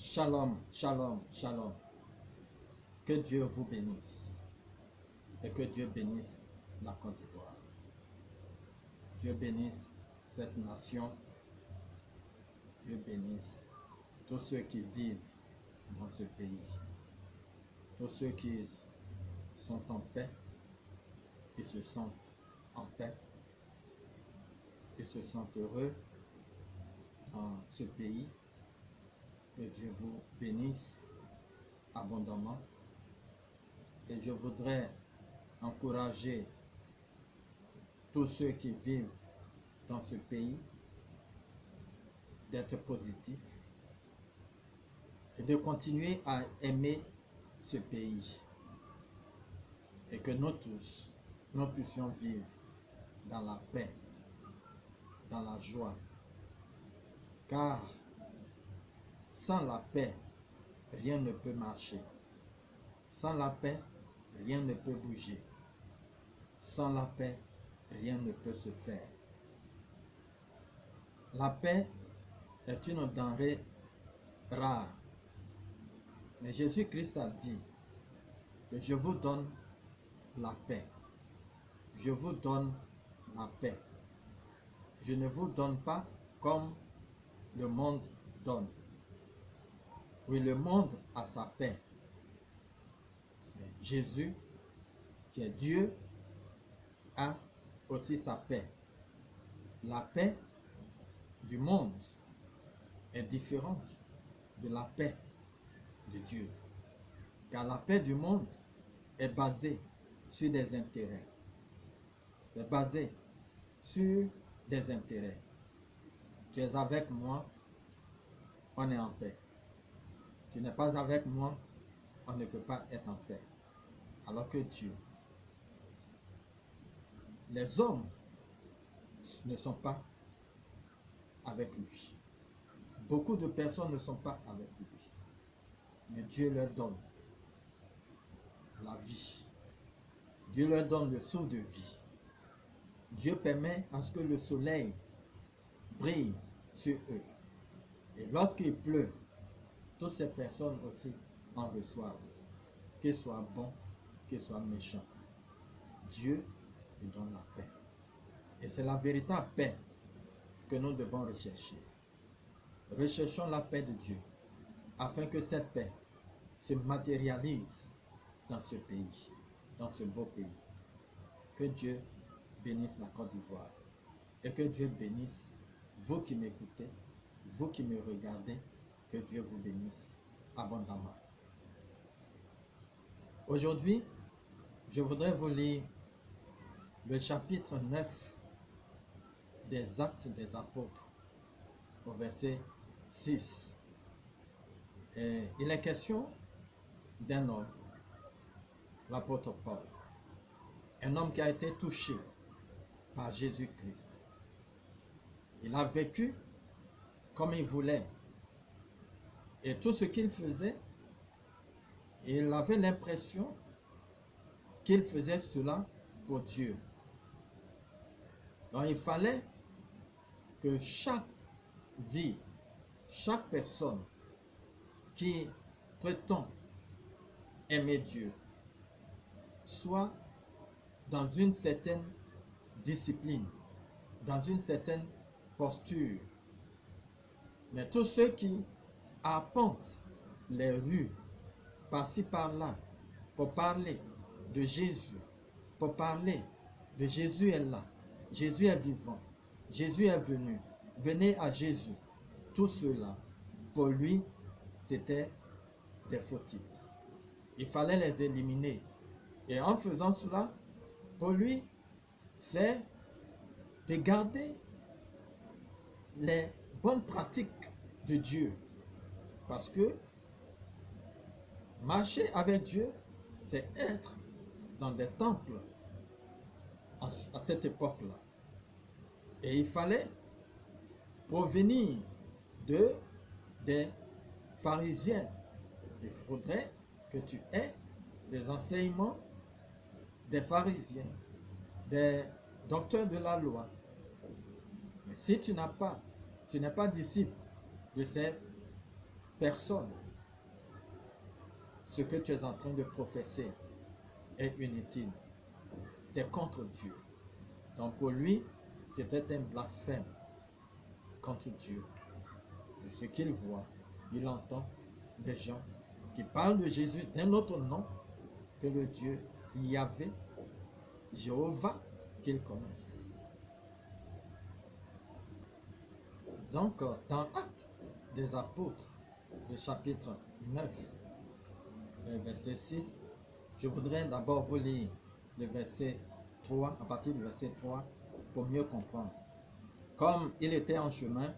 Shalom, shalom, shalom. Que Dieu vous bénisse et que Dieu bénisse la Côte d'Ivoire. Dieu bénisse cette nation. Dieu bénisse tous ceux qui vivent dans ce pays. Tous ceux qui sont en paix, qui se sentent en paix, qui se sentent heureux dans ce pays. Que Dieu vous bénisse abondamment. Et je voudrais encourager tous ceux qui vivent dans ce pays d'être positifs et de continuer à aimer ce pays. Et que nous tous, nous puissions vivre dans la paix, dans la joie. Car sans la paix, rien ne peut marcher. Sans la paix, rien ne peut bouger. Sans la paix, rien ne peut se faire. La paix est une denrée rare. Mais Jésus-Christ a dit que je vous donne la paix. Je vous donne la paix. Je ne vous donne pas comme le monde donne. Oui, le monde a sa paix. Mais Jésus, qui est Dieu, a aussi sa paix. La paix du monde est différente de la paix de Dieu. Car la paix du monde est basée sur des intérêts. C'est basé sur des intérêts. Tu es avec moi, on est en paix. Tu n'es pas avec moi, on ne peut pas être en paix. Alors que Dieu, les hommes ne sont pas avec lui. Beaucoup de personnes ne sont pas avec lui. Mais Dieu leur donne la vie. Dieu leur donne le souffle de vie. Dieu permet à ce que le soleil brille sur eux. Et lorsqu'il pleut, toutes ces personnes aussi en reçoivent. Qu'ils soient bons, qu'ils soient méchants. Dieu lui donne la paix. Et c'est la véritable paix que nous devons rechercher. Recherchons la paix de Dieu, afin que cette paix se matérialise dans ce pays, dans ce beau pays. Que Dieu bénisse la Côte d'Ivoire et que Dieu bénisse vous qui m'écoutez, vous qui me regardez, que Dieu vous bénisse abondamment. Aujourd'hui, je voudrais vous lire le chapitre 9 des Actes des Apôtres, au verset 6. Et il est question d'un homme, l'apôtre Paul, un homme qui a été touché par Jésus-Christ. Il a vécu comme il voulait. Et tout ce qu'il faisait, il avait l'impression qu'il faisait cela pour Dieu. Donc il fallait que chaque vie, chaque personne qui prétend aimer Dieu soit dans une certaine discipline, dans une certaine posture. Mais tous ceux qui arpentent les rues, par-ci par-là, pour parler de Jésus, pour parler de Jésus est là, Jésus est vivant, Jésus est venu, venez à Jésus. Tout cela, pour lui, c'était des fautifs. Il fallait les éliminer. Et en faisant cela, pour lui, c'est de garder les bonnes pratiques de Dieu. Parce que marcher avec Dieu, c'est être dans des temples à cette époque-là. Et il fallait provenir des pharisiens. Il faudrait que tu aies des enseignements des pharisiens, des docteurs de la loi. Mais si tu n'es pas disciple de ces personne. Ce que tu es en train de professer est inutile. C'est contre Dieu. Donc pour lui, c'était un blasphème contre Dieu. De ce qu'il voit, il entend des gens qui parlent de Jésus d'un autre nom que le Dieu Yahvé, Jéhovah, qu'ils connaissent. Donc, dans Actes des Apôtres, le chapitre 9, verset 6, je voudrais d'abord vous lire le verset 3, à partir du verset 3, pour mieux comprendre. Comme il était en chemin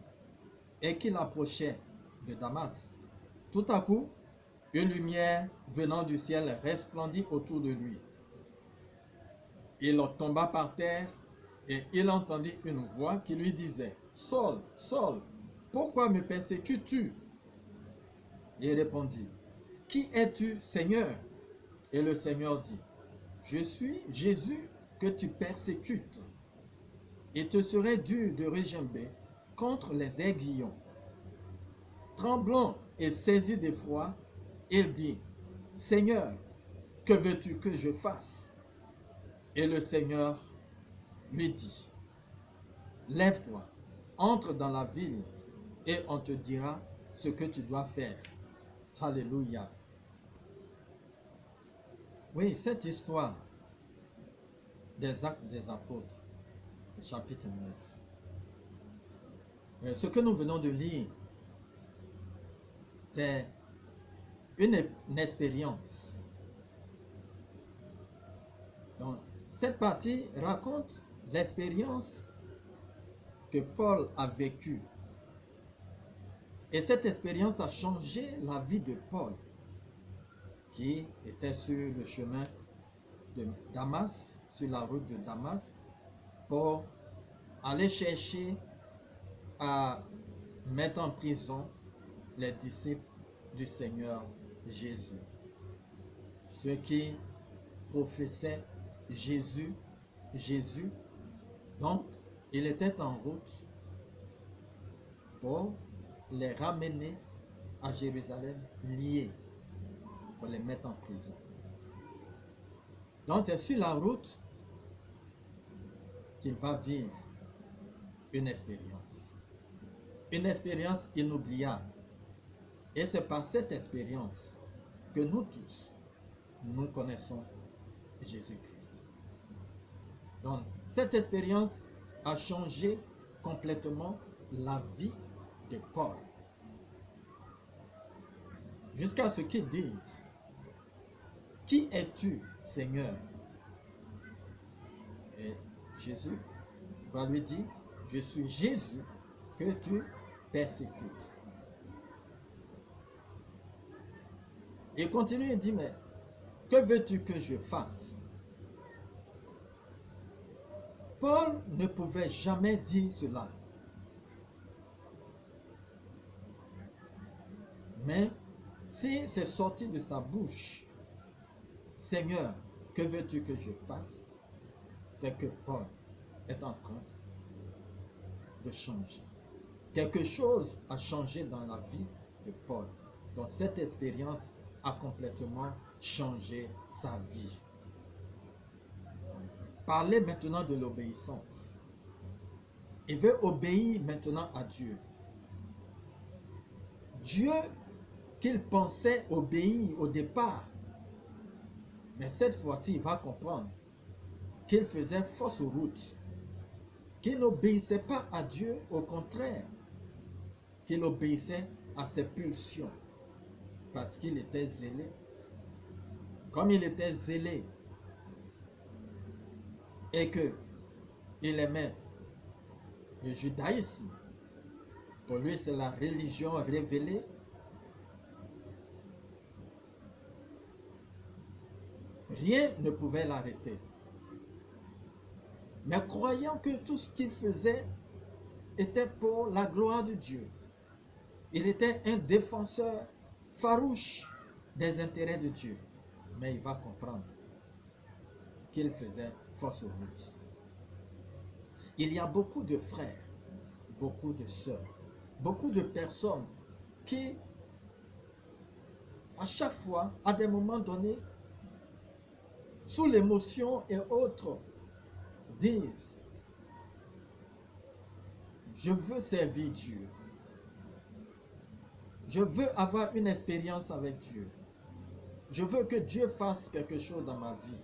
et qu'il approchait de Damas, tout à coup, une lumière venant du ciel resplendit autour de lui. Il tomba par terre et il entendit une voix qui lui disait, « Saul, Saul, pourquoi me persécutes-tu » Il répondit, « Qui es-tu, Seigneur » Et le Seigneur dit, « Je suis Jésus que tu persécutes. Il te serait dur de regimber contre les aiguillons. » Tremblant et saisi d'effroi, il dit, « Seigneur, que veux-tu que je fasse » Et le Seigneur lui dit, « Lève-toi, entre dans la ville et on te dira ce que tu dois faire. » Alléluia. Oui, cette histoire des Actes des Apôtres, chapitre 9. Ce que nous venons de lire, c'est une expérience. Donc, cette partie raconte l'expérience que Paul a vécue. Et cette expérience a changé la vie de Paul, qui était sur le chemin de Damas, sur la route de Damas, pour aller chercher à mettre en prison les disciples du Seigneur Jésus. Ceux qui professaient Jésus. Donc, il était en route pour les ramener à Jérusalem liés, pour les mettre en prison. Donc, c'est sur la route qu'il va vivre une expérience inoubliable. Et c'est par cette expérience que nous tous, nous connaissons Jésus-Christ. Donc, cette expérience a changé complètement la vie de Paul. Jusqu'à ce qu'ils disent, « Qui es-tu, Seigneur ?» Et Jésus va lui dire, « Je suis Jésus que tu persécutes. » Il continue et dit, « Mais que veux-tu que je fasse ?» Paul ne pouvait jamais dire cela. Mais si c'est sorti de sa bouche, « Seigneur, que veux-tu que je fasse ?» c'est que Paul est en train de changer. Quelque chose a changé dans la vie de Paul. Donc cette expérience a complètement changé sa vie. Parlez maintenant de l'obéissance. Il veut obéir maintenant à Dieu. Dieu qu'il pensait obéir au départ, mais cette fois-ci, il va comprendre qu'il faisait fausse route, qu'il n'obéissait pas à Dieu, au contraire, qu'il obéissait à ses pulsions, parce qu'il était zélé. Comme il était zélé et qu'il aimait le judaïsme, pour lui c'est la religion révélée, rien ne pouvait l'arrêter. Mais croyant que tout ce qu'il faisait était pour la gloire de Dieu, il était un défenseur farouche des intérêts de Dieu. Mais il va comprendre qu'il faisait fausse route. Il y a beaucoup de frères, beaucoup de sœurs, beaucoup de personnes qui à chaque fois, à des moments donnés, sous l'émotion et autres, disent, je veux servir Dieu. Je veux avoir une expérience avec Dieu. Je veux que Dieu fasse quelque chose dans ma vie.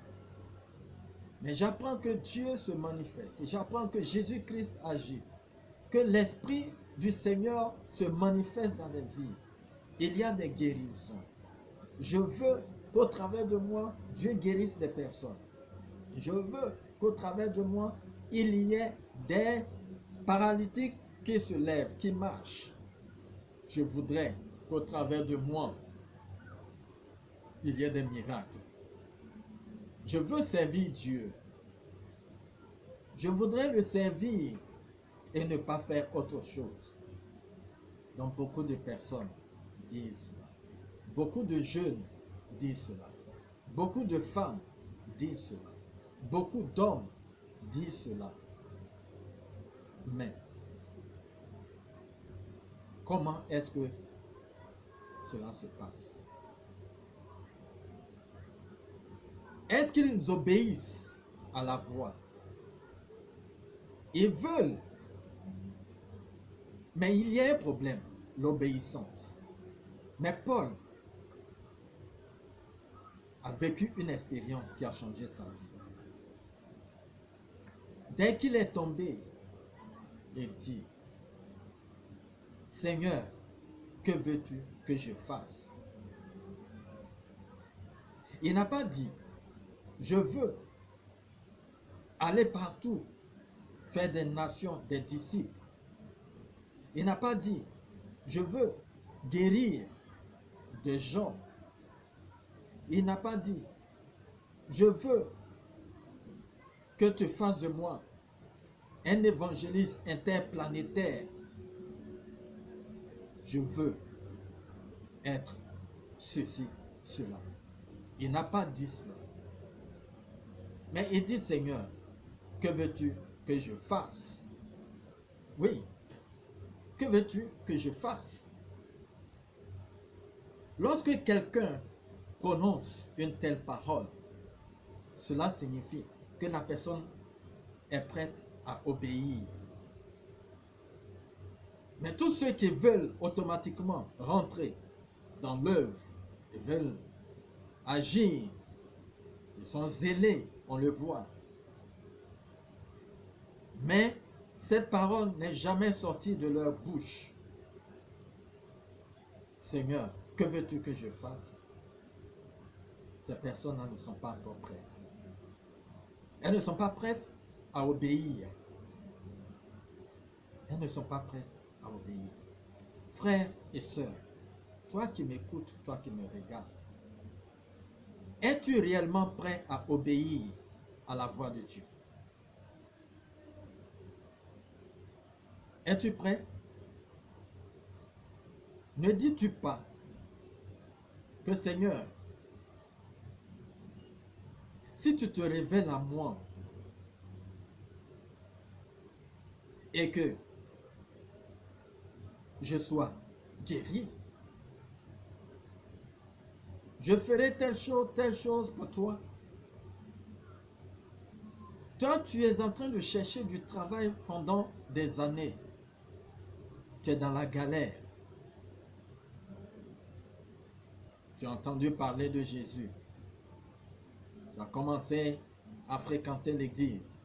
Mais j'apprends que Dieu se manifeste. J'apprends que Jésus-Christ agit. Que l'Esprit du Seigneur se manifeste dans les vies. Il y a des guérisons. Je veux qu'au travers de moi, Dieu guérisse des personnes. Je veux qu'au travers de moi, il y ait des paralytiques qui se lèvent, qui marchent. Je voudrais qu'au travers de moi, il y ait des miracles. Je veux servir Dieu. Je voudrais le servir et ne pas faire autre chose. Donc beaucoup de personnes disent cela. Beaucoup de jeunes disent cela. Beaucoup de femmes disent cela. Beaucoup d'hommes disent cela. Mais comment est-ce que cela se passe? Est-ce qu'ils obéissent à la voix? Ils veulent. Mais il y a un problème, l'obéissance. Mais Paul a vécu une expérience qui a changé sa vie. Dès qu'il est tombé, il dit, Seigneur, que veux-tu que je fasse? Il n'a pas dit, je veux aller partout, faire des nations, des disciples. Il n'a pas dit, je veux guérir des gens. Il n'a pas dit, je veux que tu fasses de moi un évangéliste interplanétaire. Je veux être ceci, cela. Il n'a pas dit cela. Mais il dit, Seigneur, que veux-tu que je fasse? Oui, que veux-tu que je fasse? Lorsque quelqu'un prononce une telle parole, cela signifie que la personne est prête à obéir. Mais tous ceux qui veulent automatiquement rentrer dans l'œuvre, ils veulent agir, ils sont zélés, on le voit. Mais cette parole n'est jamais sortie de leur bouche. Seigneur, que veux-tu que je fasse? Ces personnes-là ne sont pas encore prêtes. Elles ne sont pas prêtes à obéir. Elles ne sont pas prêtes à obéir. Frères et sœurs, toi qui m'écoutes, toi qui me regardes, es-tu réellement prêt à obéir à la voix de Dieu? Es-tu prêt? Ne dis-tu pas que Seigneur, si tu te révèles à moi et que je sois guéri, je ferai telle chose pour toi. Toi, tu es en train de chercher du travail pendant des années. Tu es dans la galère. Tu as entendu parler de Jésus. Tu as commencé à fréquenter l'église.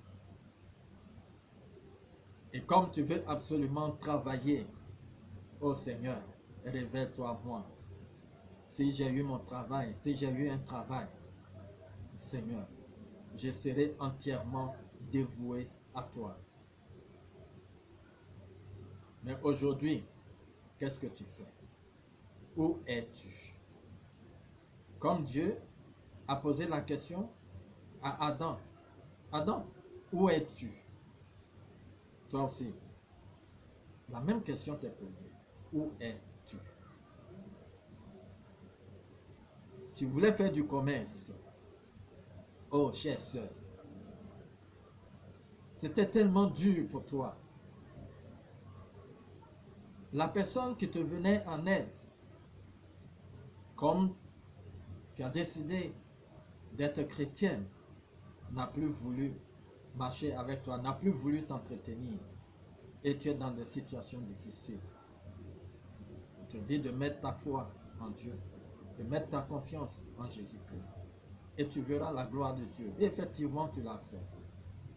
Et comme tu veux absolument travailler, oh Seigneur, révèle-toi à moi. Si j'ai eu mon travail, si j'ai eu un travail, Seigneur, je serai entièrement dévoué à toi. Mais aujourd'hui, qu'est-ce que tu fais? Où es-tu? Comme Dieu a posé la question à Adam. Adam, où es-tu? Toi aussi. La même question t'est posée. Où es-tu? Tu voulais faire du commerce. Oh, chère sœur. C'était tellement dur pour toi. La personne qui te venait en aide Comme tu as décidé d'être chrétienne, n'a plus voulu marcher avec toi, n'a plus voulu t'entretenir, et tu es dans des situations difficiles. Je te dis de mettre ta foi en Dieu, de mettre ta confiance en Jésus-Christ. Et tu verras la gloire de Dieu. Et effectivement, tu l'as fait.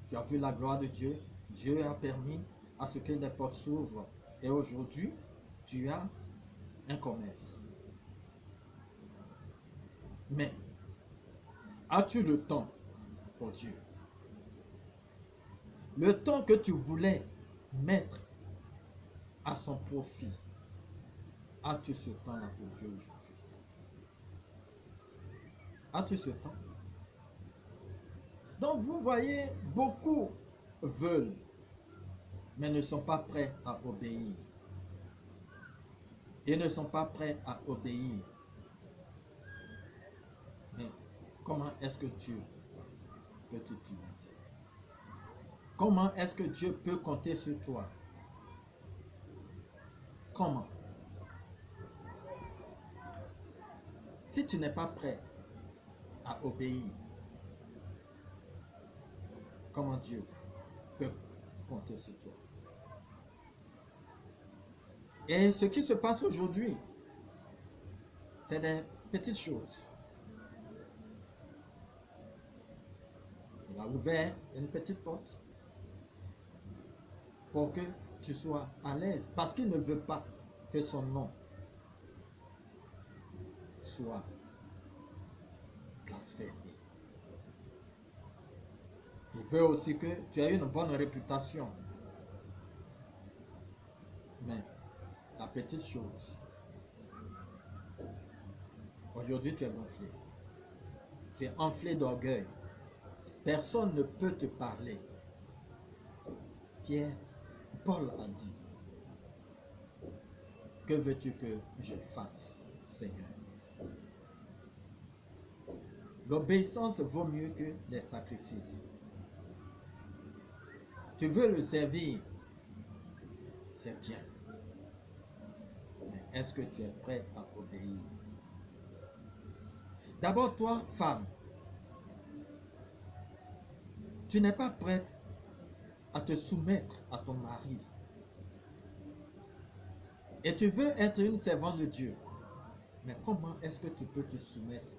Tu as vu la gloire de Dieu. Dieu a permis à ce que les portes s'ouvrent. Et aujourd'hui, tu as un commerce. Mais, as-tu le temps pour Dieu? Le temps que tu voulais mettre à son profit, as-tu ce temps-là pour Dieu aujourd'hui? As-tu ce temps? Donc vous voyez, beaucoup veulent, mais ne sont pas prêts à obéir. Ils ne sont pas prêts à obéir. Mais comment est-ce que Dieu peut t'utiliser? Comment est-ce que Dieu peut compter sur toi? Comment? Si tu n'es pas prêt à obéir, comment Dieu peut compter sur toi? Et ce qui se passe aujourd'hui, c'est des petites choses. Il a ouvert une petite porte pour que tu sois à l'aise, parce qu'il ne veut pas que son nom soit blasphémé. Il veut aussi que tu aies une bonne réputation. Mais la petite chose, aujourd'hui tu es gonflé. Tu es enflé d'orgueil. Personne ne peut te parler. Paul a dit, que veux-tu que je fasse, Seigneur? L'obéissance vaut mieux que les sacrifices. Tu veux le servir, c'est bien. Mais est-ce que tu es prêt à obéir? D'abord, toi, femme, tu n'es pas prête à te soumettre à ton mari. Et tu veux être une servante de Dieu. Mais comment est-ce que tu peux te soumettre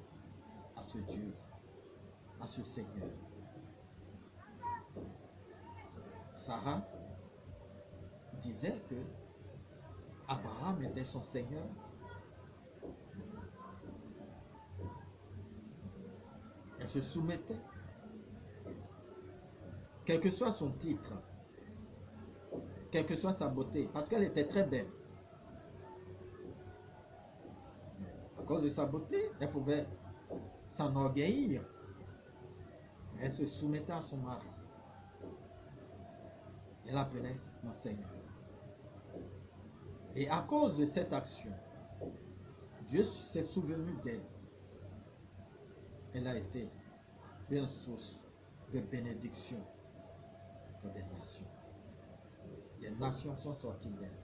à ce Dieu, à ce Seigneur? Sarah disait que Abraham était son Seigneur. Elle se soumettait. Quel que soit son titre, quelle que soit sa beauté, parce qu'elle était très belle. À cause de sa beauté, elle pouvait s'enorgueillir. Elle se soumettait à son mari. Elle l'appelait mon Seigneur. Et à cause de cette action, Dieu s'est souvenu d'elle. Elle a été une source de bénédiction pour des nations. Des nations sont sorties d'elle.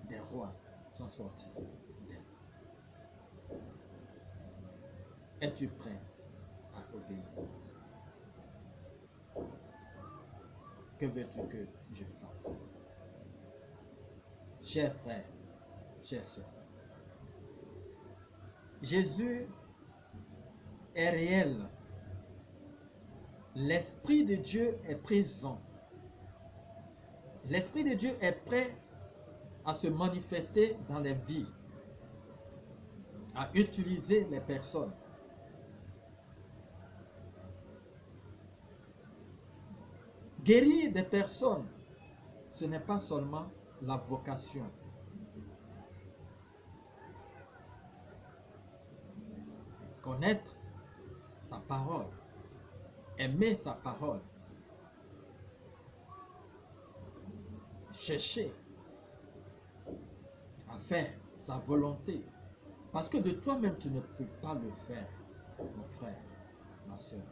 Des rois sont sortis d'elle. Es-tu prêt à obéir? Que veux-tu que je fasse? Chers frères, chers sœurs, Jésus est réel. L'Esprit de Dieu est présent. L'Esprit de Dieu est prêt à se manifester dans les vies, à utiliser les personnes. Guérir des personnes, ce n'est pas seulement la vocation. Connaître sa parole, aimer sa parole, chercher à faire sa volonté. Parce que de toi-même, tu ne peux pas le faire, mon frère, ma soeur,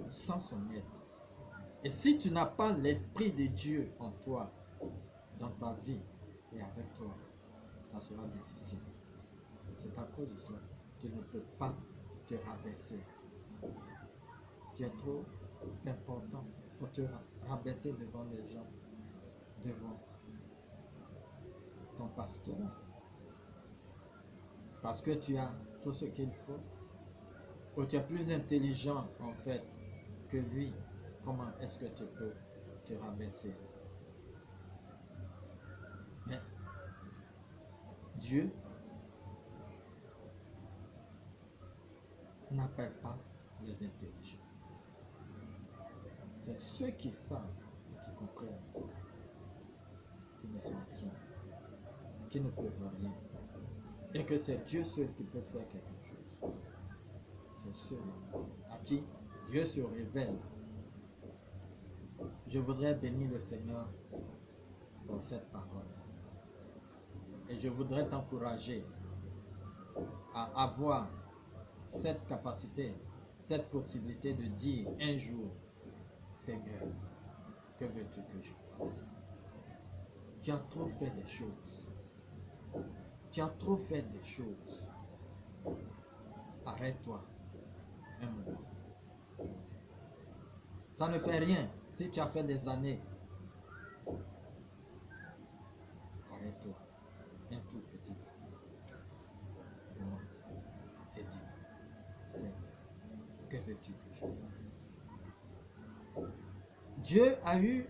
sans son aide. Et si tu n'as pas l'Esprit de Dieu en toi, dans ta vie et avec toi, ça sera difficile. C'est à cause de cela. Tu ne peux pas te rabaisser. Tu es trop important pour te rabaisser devant les gens, devant ton pasteur. Parce que tu as tout ce qu'il faut. Ou tu es plus intelligent en fait que lui. Comment est-ce que tu peux te rabaisser? Mais Dieu n'appelle pas les intelligents. C'est ceux qui savent et qui comprennent, qui ne sont rien, qui ne peuvent rien. Et que c'est Dieu seul qui peut faire quelque chose. C'est ceux-là à qui Dieu se révèle. Je voudrais bénir le Seigneur pour cette parole. Et je voudrais t'encourager à avoir cette capacité, cette possibilité de dire un jour, Seigneur, que veux-tu que je fasse? Tu as trop fait des choses. Tu as trop fait des choses. Arrête-toi un moment. Ça ne fait rien si tu as fait des années. Arrête-toi un tout petit moment et dis, Seigneur, que veux-tu que je fasse? Dieu a eu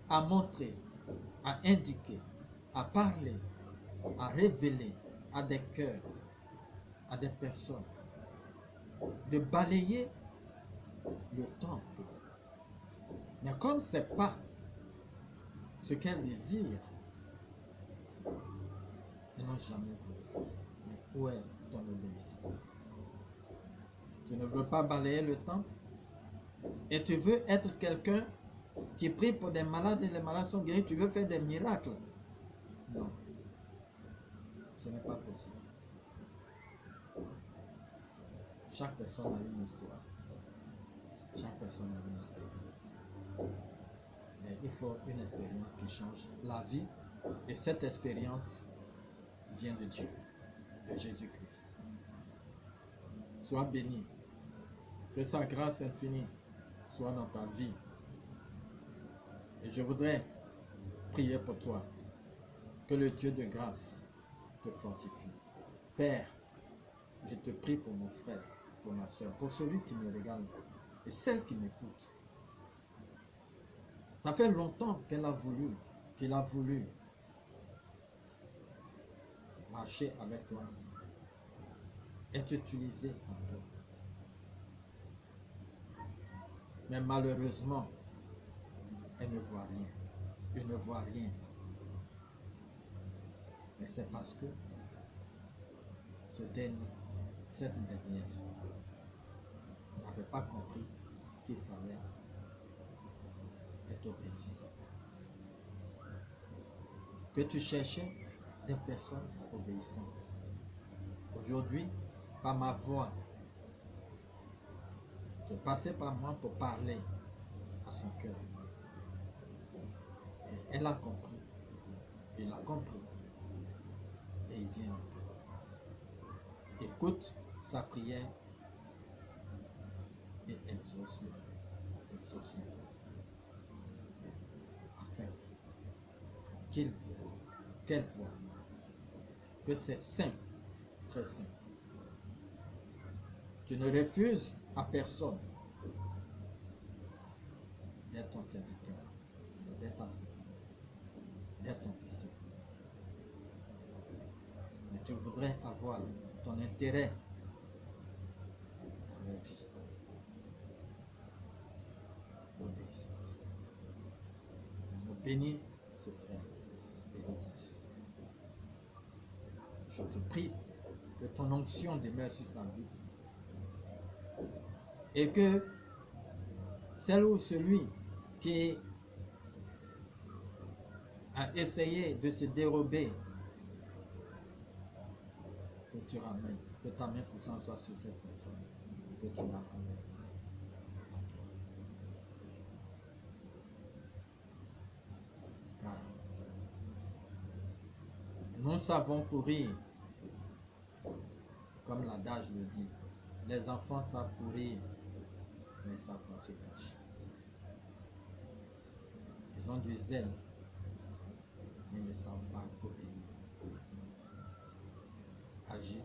à montrer, à indiquer, à parler, à révéler à des cœurs, à des personnes, de balayer le temple. Mais comme ce n'est pas ce qu'elle désire, elle n'a jamais voulu faire. Mais où est ton obéissance? Tu ne veux pas balayer le temple et tu veux être quelqu'un qui prie pour des malades et les malades sont guéris. Tu veux faire des miracles. Non, ce n'est pas possible. Chaque personne a une histoire. Chaque personne a une expérience. Mais il faut une expérience qui change la vie. Et cette expérience vient de Dieu, de Jésus-Christ. Sois béni. Que sa grâce infinie soit dans ta vie. Et je voudrais prier pour toi. Que le Dieu de grâce te fortifie. Père, je te prie pour mon frère, pour ma soeur, pour celui qui me regarde et celle qui m'écoute. Ça fait longtemps qu'elle a voulu, qu'il a voulu marcher avec toi, être utilisé par toi. Mais malheureusement, elle ne voit rien. Elle ne voit rien. Mais c'est parce que cette dernière n'avait pas compris qu'il fallait être obéissant. Que tu cherchais des personnes obéissantes. Aujourd'hui, par ma voix, tu es passé par moi pour parler à son cœur. Et elle a compris. Il a compris. Et il vient à toi. Écoute sa prière et exauce-le. Exauce-le. Afin qu'elle voit que c'est simple, très simple. Tu ne refuses à personne d'être ton serviteur, d'être ta servante, d'être ton disciple. Mais tu voudrais avoir ton intérêt dans leur vie. L'obéissance. Seigneur, bénis ce frère, bénis cette soeur. Je te prie que ton onction demeure sur sa vie. Et que celle ou celui qui a essayé de se dérober, que tu ramènes, que ta main puissante soit sur cette personne, que tu la ramènes à toi. Car nous savons courir Comme l'adage le dit, les enfants savent courir, mais ils savent pas se cacher. Ils ont du zèle, mais ils ne savent pas obéir. Agis,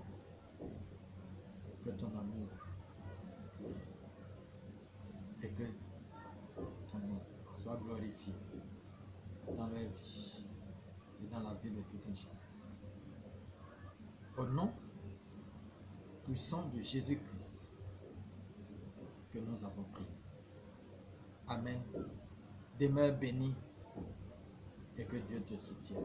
que ton amour pousse et que ton nom soit glorifié dans leur vie et dans la vie de tout un chacun. Au nom puissant de Jésus-Christ que nous avons prié. Amen. Demeure béni et que Dieu te soutienne.